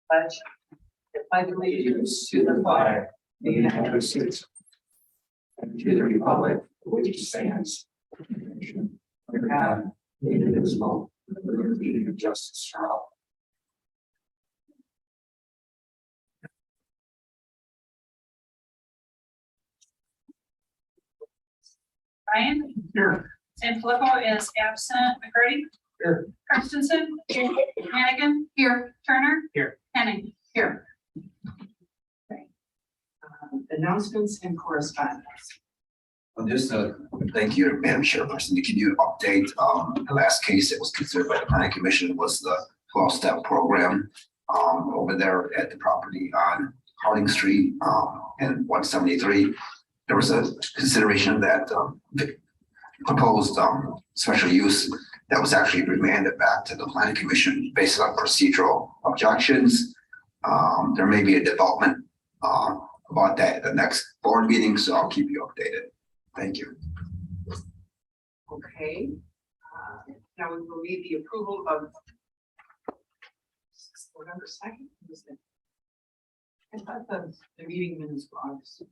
Pledge. I pledge allegiance to the flag of the United States and to the republic for which it stands, one nation, under God, indivisible, with liberty and justice for all. Ryan? Here. Sanfilippo is absent. McCurdy? Here. Christensen? Here. Hannigan? Here. Turner? Here. Henning? Here. Announcements and correspondence. Just thank you, Madam Chairperson, to give you an update. The last case that was considered by the Planning Commission was the 12-step program over there at the property on Harding Street and 173. There was a consideration of that the proposed special use that was actually remanded back to the Planning Commission based on procedural objections. There may be a development about that at the next board meeting, so I'll keep you updated. Thank you. Okay. Now we will need the approval of November 2nd. I thought the meeting minutes were August.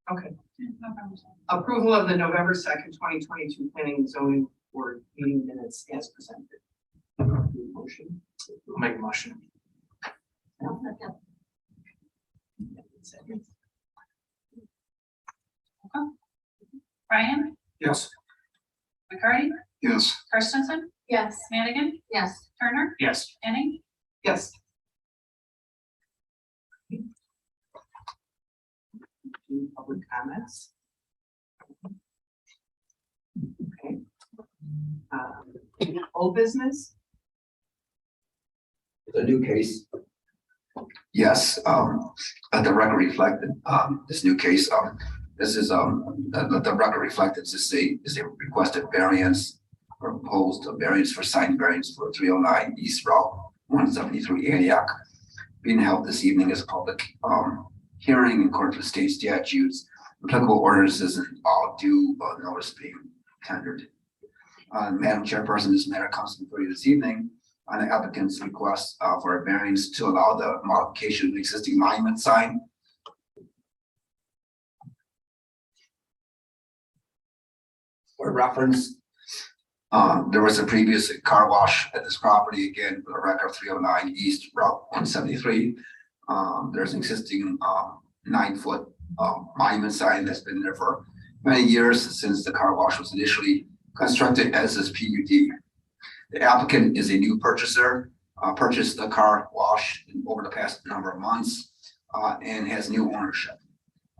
Okay. Approval of the November 2nd, 2022 planning and zoning board meeting minutes as presented. Motion. I'll make a motion. Second. Ryan? Yes. McCarty? Yes. Christensen? Yes. Madigan? Yes. Turner? Yes. Henning? Yes. Public comments. Okay. Old business. The new case. Yes, the record reflected, this new case, this is, the record reflected, this is a requested variance, proposed variance for sign variance for 309 East Route 173 Antioch. Being held this evening as a public, hearing in accordance with state statutes, applicable ordinances and all due notice being tendered. Madam Chairperson, this matter comes before you this evening on the applicant's request for a variance to allow the modification of the existing monument sign. For reference, there was a previous car wash at this property, again, for the record 309 East Route 173. There's an existing 9-foot monument sign that's been there for many years since the car wash was initially constructed as this PUD. The applicant is a new purchaser, purchased the car wash over the past number of months and has new ownership.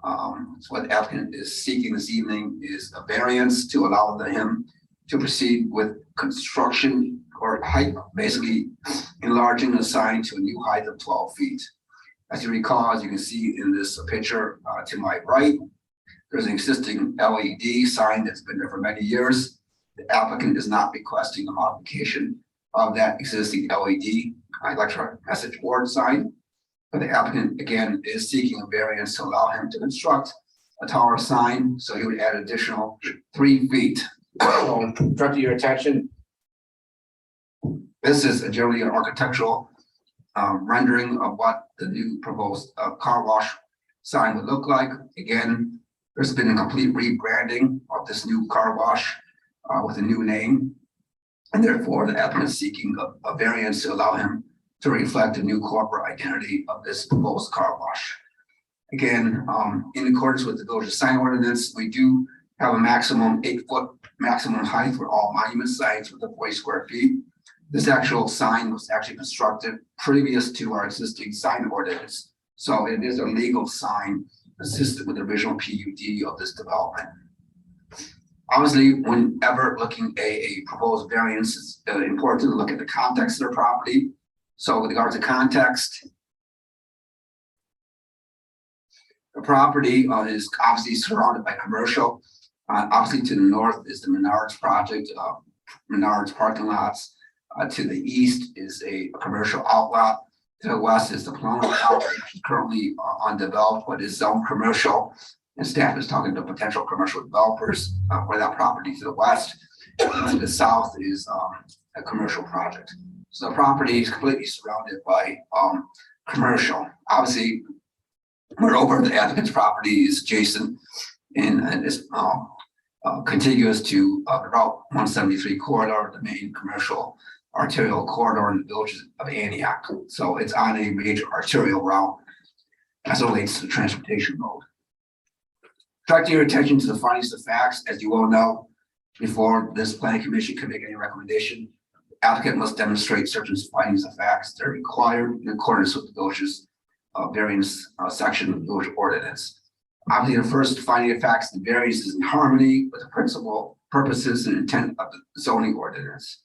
So what the applicant is seeking this evening is a variance to allow him to proceed with construction or height, basically enlarging the sign to a new height of 12 feet. As you recall, as you can see in this picture to my right, there's an existing LED sign that's been there for many years. The applicant is not requesting a modification of that existing LED electronic message board sign. But the applicant, again, is seeking a variance to allow him to construct a taller sign. So he would add additional 3 feet. So, direct your attention. This is generally an architectural rendering of what the new proposed car wash sign would look like. Again, there's been a complete rebranding of this new car wash with a new name, and therefore the applicant is seeking a variance to allow him to reflect the new corporate identity of this proposed car wash. Again, in accordance with the village sign ordinance, we do have a maximum 8-foot maximum height for all monument signs with the 40 square feet. This actual sign was actually constructed previous to our existing sign ordinance, so it is a legal sign consistent with the original PUD of this development. Obviously, whenever looking at a proposed variance, it's important to look at the context of the property. So with regard to context, the property is obviously surrounded by commercial. Obviously to the north is the Menards project, Menards parking lots. To the east is a commercial outlet. To the west is the Plum outlet, which is currently undeveloped, but is zoned commercial. And staff is talking to potential commercial developers for that property to the west. To the south is a commercial project. So the property is completely surrounded by commercial. Obviously, moreover, the applicant's property is adjacent and is contiguous to the Route 173 corridor, the main commercial arterial corridor in the village of Antioch. So it's on a major arterial route as it relates to the transportation mode. Directing your attention to the findings of facts, as you all know, before this planning commission can make any recommendation, the applicant must demonstrate certain findings of facts that are required in accordance with the village's variance section of the village ordinance. Obviously, the first finding of facts, the variance is in harmony with the principal purposes and intent of the zoning ordinance.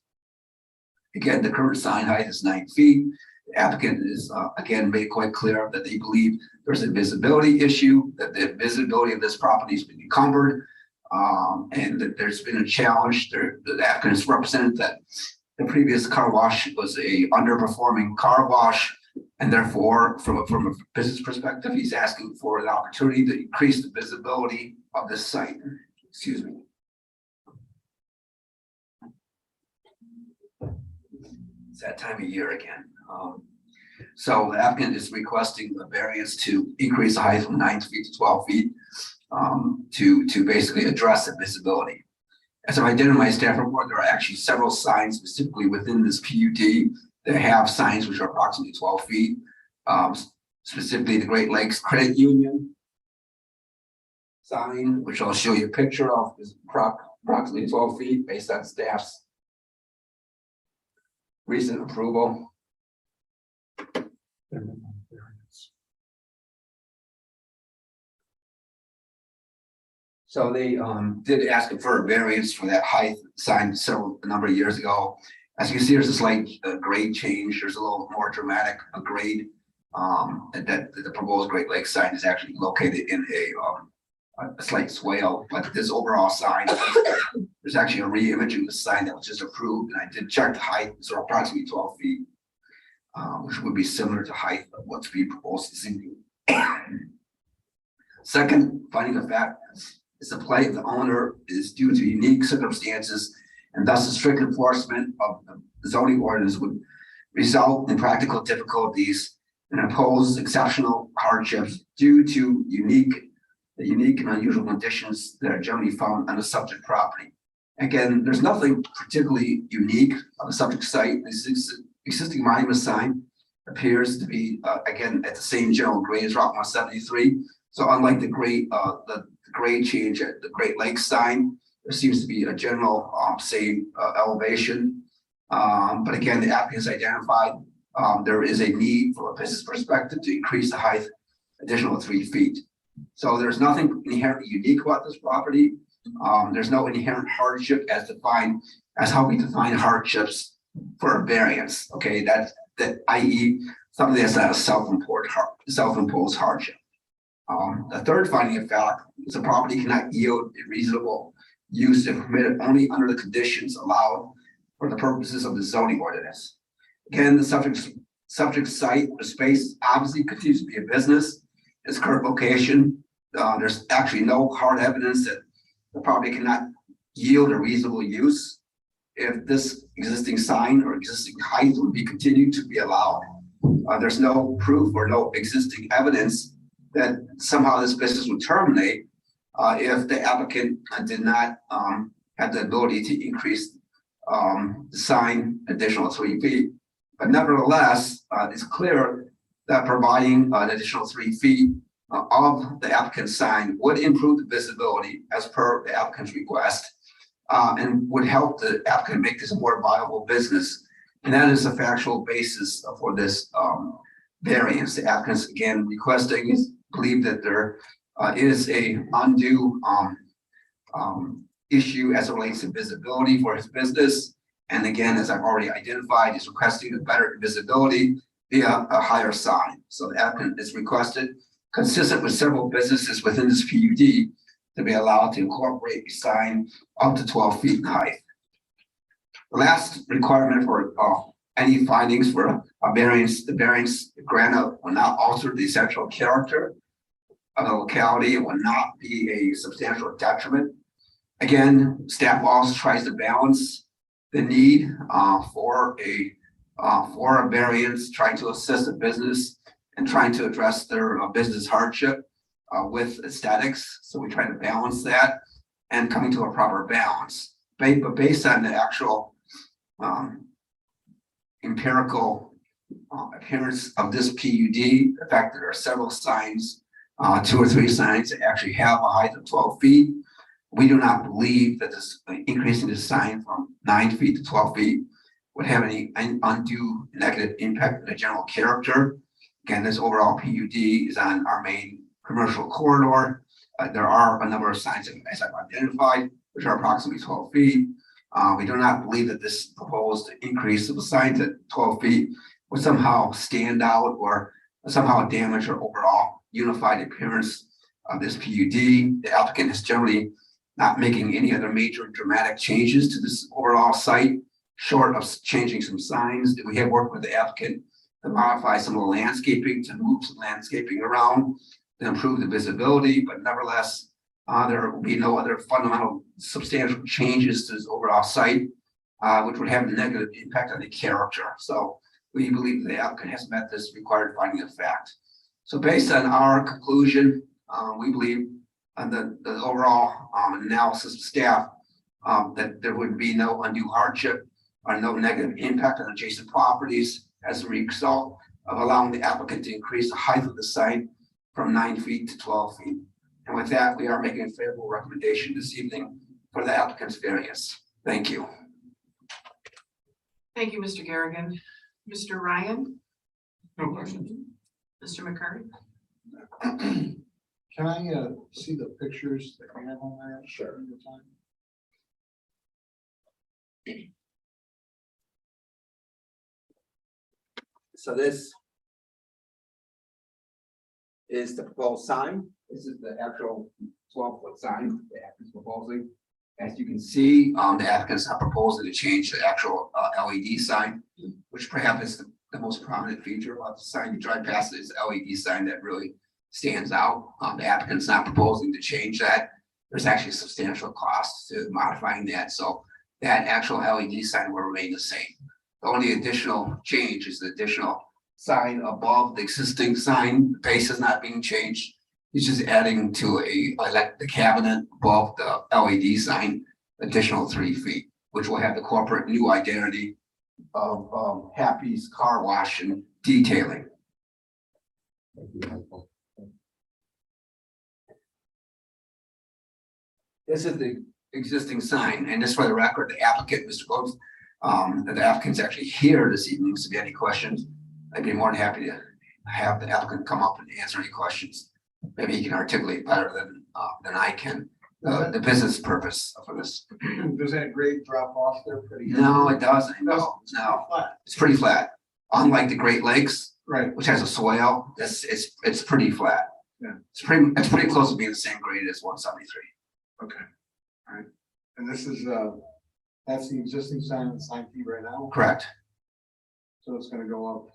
Again, the current sign height is 9 feet. The applicant is again made quite clear that they believe there's a visibility issue, that the visibility of this property has been encumbered, and that there's been a challenge. The applicant has represented that the previous car wash was a underperforming car wash, and therefore, from a business perspective, he's asking for an opportunity to increase the visibility of this site. Excuse me. It's that time of year again. So the applicant is requesting a variance to increase the height from 9 feet to 12 feet to basically address the visibility. As I've identified in my staff report, there are actually several signs specifically within this PUD that have signs which are approximately 12 feet. Specifically the Great Lakes Credit Union sign, which I'll show you a picture of, is approximately 12 feet based on staff's recent approval. So they did ask for a variance for that height sign a number of years ago. As you can see, there's a slight grade change. There's a little more dramatic grade. That the proposed Great Lakes sign is actually located in a slight swale, but this overall sign, there's actually a re-imaging of the sign that was just approved, and I did check the height, so approximately 12 feet, which would be similar to height of what's being proposed this evening. Second, finding of fact is the plight of the owner is due to unique circumstances, and thus the strict enforcement of the zoning ordinance would result in practical difficulties and impose exceptional hardships due to the unique and unusual conditions that are generally found on the subject property. Again, there's nothing particularly unique on the subject site. This existing monument sign appears to be again at the same general grade as Route 173. So unlike the grade change at the Great Lakes sign, there seems to be a general same elevation. But again, the applicants identified there is a need from a business perspective to increase the height additional 3 feet. So there's nothing inherently unique about this property. There's no inherent hardship as defined as how we define hardships for a variance. Okay, that i.e. something that's not a self-imposed hardship. The third finding of fact is the property cannot yield a reasonable use if permitted only under the conditions allowed for the purposes of the zoning ordinance. Again, the subject site or space obviously continues to be a business. Its current location, there's actually no hard evidence that the property cannot yield a reasonable use if this existing sign or existing height would be continued to be allowed. There's no proof or no existing evidence that somehow this business would terminate if the applicant did not have the ability to increase the sign additional 3 feet. But nevertheless, it's clear that providing an additional 3 feet of the applicant's sign would improve the visibility as per the applicant's request and would help the applicant make this a more viable business. And that is the factual basis for this variance. The applicants again requesting is believe that there is a undue issue as it relates to visibility for his business. And again, as I've already identified, is requesting a better visibility via a higher sign. So the applicant is requested, consistent with several businesses within this PUD, to be allowed to incorporate a sign up to 12 feet in height. The last requirement for any findings for a variance, the variance granted will not alter the essential character of the locality. It will not be a substantial detriment. Again, staff also tries to balance the need for a variance, trying to assist the business and trying to address their business hardship with aesthetics. So we try to balance that and coming to a proper balance. But based on the actual empirical appearance of this PUD, the fact that there are several signs, 2 or 3 signs that actually have a height of 12 feet. We do not believe that this increasing the sign from 9 feet to 12 feet would have any undue negative impact on the general character. Again, this overall PUD is on our main commercial corridor. There are a number of signs, as I've identified, which are approximately 12 feet. We do not believe that this proposed increase of the sign to 12 feet would somehow stand out or somehow damage our overall unified appearance of this PUD. The applicant is generally not making any other major dramatic changes to this overall site, short of changing some signs. We have worked with the applicant to modify some of the landscaping, to move some landscaping around, to improve the visibility, but nevertheless, there will be no other fundamental substantial changes to this overall site, which would have a negative impact on the character. So we believe the applicant has met this required finding of fact. So based on our conclusion, we believe the overall analysis of staff that there would be no undue hardship or no negative impact on adjacent properties as a result of allowing the applicant to increase the height of the site from 9 feet to 12 feet. And with that, we are making a favorable recommendation this evening for the applicant's variance. Thank you. Thank you, Mr. Garrigan. Mr. Ryan? No questions. Mr. McCurry? Can I see the pictures that we have on there? Sure. So this is the proposed sign. This is the actual 12-foot sign the applicant's proposing. As you can see, the applicant's not proposing to change the actual LED sign, which perhaps is the most prominent feature about the sign. You drive past it, it's LED sign that really stands out. The applicant's not proposing to change that. There's actually substantial cost to modifying that. So that actual LED sign will remain the same. The only additional change is the additional sign above the existing sign. The base is not being changed. It's just adding to the cabinet above the LED sign, additional 3 feet, which will have the corporate new identity of Happy's Car Wash and Detailing. This is the existing sign, and just for the record, the applicant, Mr. Groves, the applicant's actually here this evening, so if you have any questions, I'd be more than happy to have the applicant come up and answer any questions. Maybe he can articulate better than I can, the business purpose for this. Does that grade drop off there pretty? No, it doesn't. No, Flat. it's pretty flat. Unlike the Great Lakes, Right. which has a swale, it's pretty flat. Yeah. It's pretty close to being the same grade as 173. Okay. All right. And this is, that's the existing sign on the sign fee right now? Correct. So it's gonna go up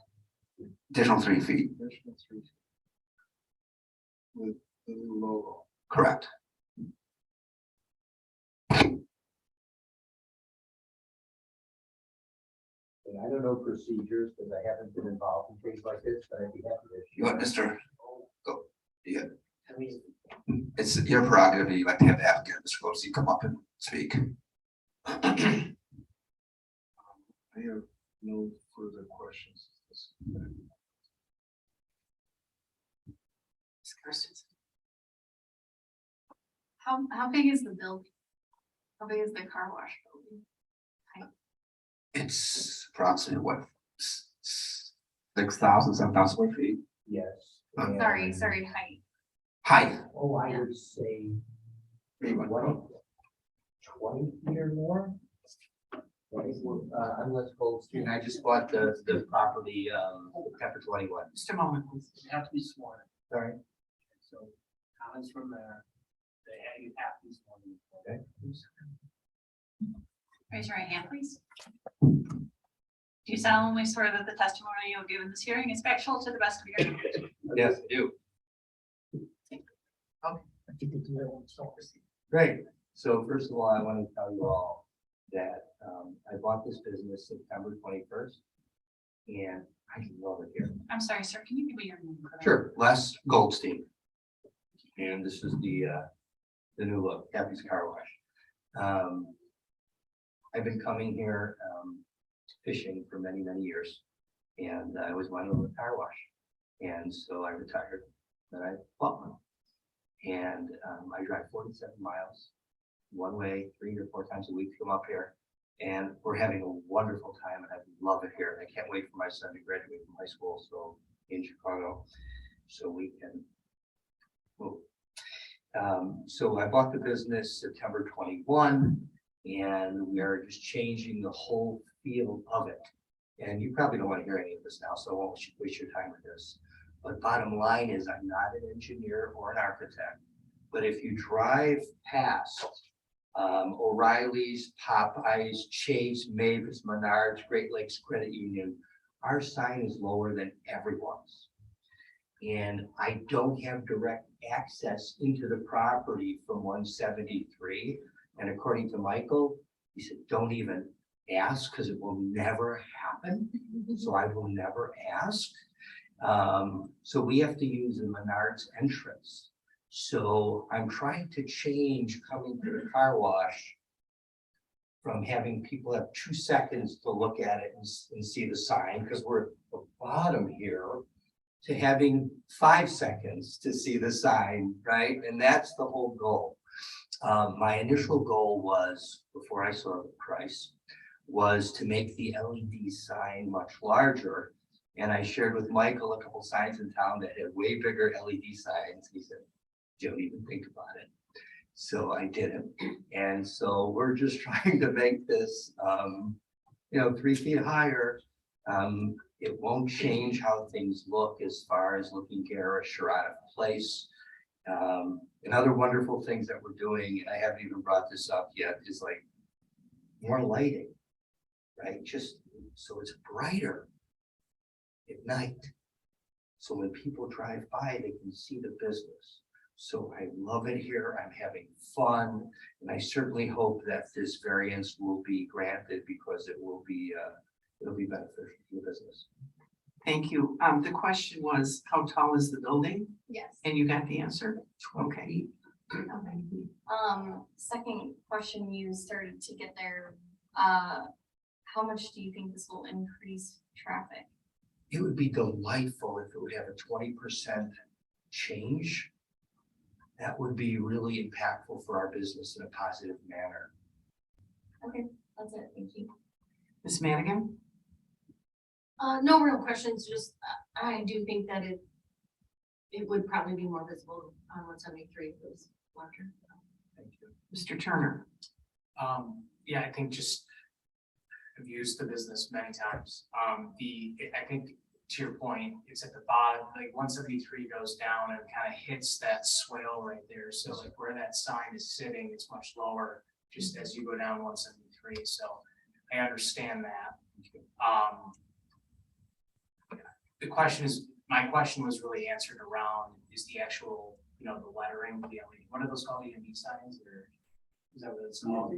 Additional 3 feet. additional 3 feet with the new logo. Correct. And I don't know procedures because I haven't been involved in things like this, but I'd be happy to. You want Mr. Go. Yeah. I mean, It's your prerogative. You like to have the applicant, Mr. Groves, you come up and speak. I have no further questions. How big is the building? How big is the car wash building? It's approximately what, 6,000, 7,000 square feet. yes. Sorry, and- height. Height. Oh, I would say 20 feet or more. Unless folks, and I just bought the property, September 21. Just a moment, please. You have to be sworn. Sorry. So comments from there, you have to be sworn. Okay. Raise your right hand, please. Do you solemnly swear that the testimony you'll give in this hearing is factual to the best of your knowledge? Yes, I do. I think it's the one, so. Great. So first of all, I want to tell you all that I bought this business September 21st. And I love it here. I'm sorry, sir, can you give me your name? Sure, Les Goldstein. And this is the new look, Happy's Car Wash. I've been coming here fishing for many, many years. And I always wanted to own a car wash. And so I retired, and I bought one. And I drive 47 miles one way, 3 or 4 times a week to come up here. And we're having a wonderful time, and I love it here. And I can't wait for my son to graduate from high school, so in Chicago, so we can move. So I bought the business September 21, and we are just changing the whole feel of it. And you probably don't want to hear any of this now, so I won't waste your time with this. But bottom line is, I'm not an engineer or an architect, but if you drive past O'Reilly's, Popeyes, Chase, Mavis, Menards, Great Lakes Credit Union, our sign is lower than everyone's. And I don't have direct access into the property from 173. And according to Michael, he said, don't even ask because it will never happen. So I will never ask. So we have to use the Menards entrance. So I'm trying to change coming to the car wash from having people have 2 seconds to look at it and see the sign, because we're at the bottom here, to having 5 seconds to see the sign, right? And that's the whole goal. My initial goal was, before I saw the price, was to make the LED sign much larger. And I shared with Michael a couple signs in town that had way bigger LED signs. He said, don't even think about it. So I didn't. And so we're just trying to make this, 3 feet higher. It won't change how things look as far as looking garish or out of place. And other wonderful things that we're doing, and I haven't even brought this up yet, is like more lighting, right? Just so it's brighter at night. So when people drive by, they can see the business. So I love it here. I'm having fun. And I certainly hope that this variance will be granted because it will be, it'll be beneficial to the business. Thank you. The question was, how tall is the building? Yes. And you got the answer? Okay. Okay. Second question, you started to get there. How much do you think this will increase traffic? It would be delightful if it would have a 20% change. That would be really impactful for our business in a positive manner. Okay, that's it. Thank you. Ms. Madigan? No real questions, just I do think that it would probably be more visible on 173 if it was larger. Thank you. Mr. Turner? Yeah, I think just I've used the business many times. I think to your point, it's at the bottom, like 173 goes down and kind of hits that swale right there. So like where that sign is sitting, it's much lower just as you go down 173. So I understand that. My question was really answered around is the actual, the lettering, the LED. What are those called, EMB signs, or is that what it's called?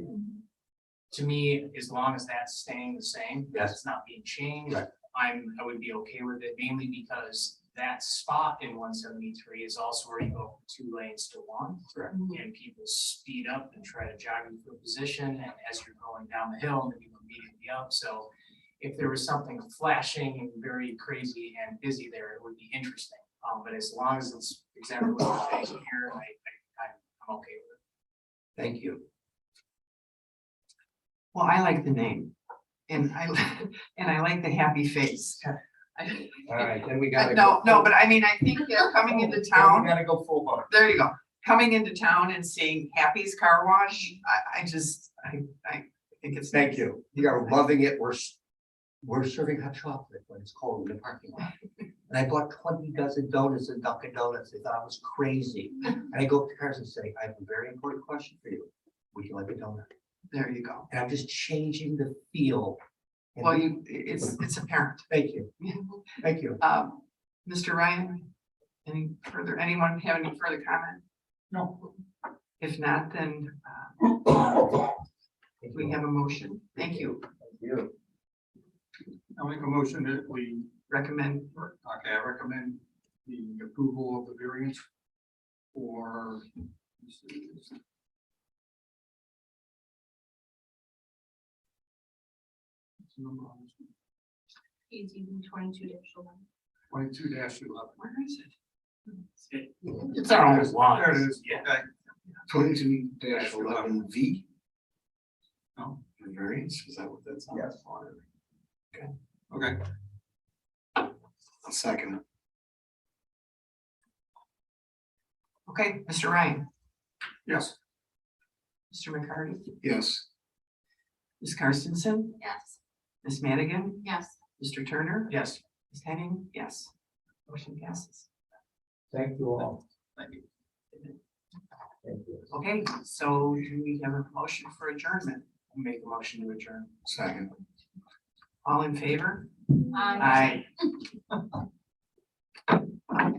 To me, as long as that's staying the same, that's not being changed, right. I would be okay with it, mainly because that spot in 173 is also where you go from 2 lanes to 1. Correct. And people speed up and try to jog into a position, and as you're going down the hill, then you immediately up. So if there was something flashing and very crazy and busy there, it would be interesting. But as long as it's exactly what you're saying here, I'm okay with it. Thank you. Well, I like the name. And I like the happy face. All right, then we gotta No, but I mean, I think that coming into town, we gotta go full bar. there you go. Coming into town and seeing Happy's Car Wash, I think it's. Thank you. You are loving it. We're serving hot chocolate when it's cold in the parking lot. And I bought 20 dozen donuts at Dunkin' Donuts. They thought I was crazy. And I go up to cars and say, I have a very important question for you. Would you like a donut? There you go. And I'm just changing the feel. And Well, it's apparent. Thank you. Thank you. Mr. Ryan, anyone have any further comment? No. If not, then We have a motion. Thank you. Thank you. I'll make a motion that we, Recommend, okay, I recommend the approval of the variance for. He's using 22-11. 22-11. where is it? It's our own one. There it is. Yeah. Okay. 22-11V. No. The variance, is that what that's on? Yes. Okay, A second. Okay, Mr. Ryan, yes. Mr. McCarty, Yes. Ms. Carstensen, Yes. Ms. Madigan, Yes. Mr. Turner, Yes. Ms. Henning, yes. Motion passes. Thank you all. Thank you. Thank you. Okay, so do we have a motion for adjournment? Make a motion to adjourn. Second. All in favor? Aye. Aye.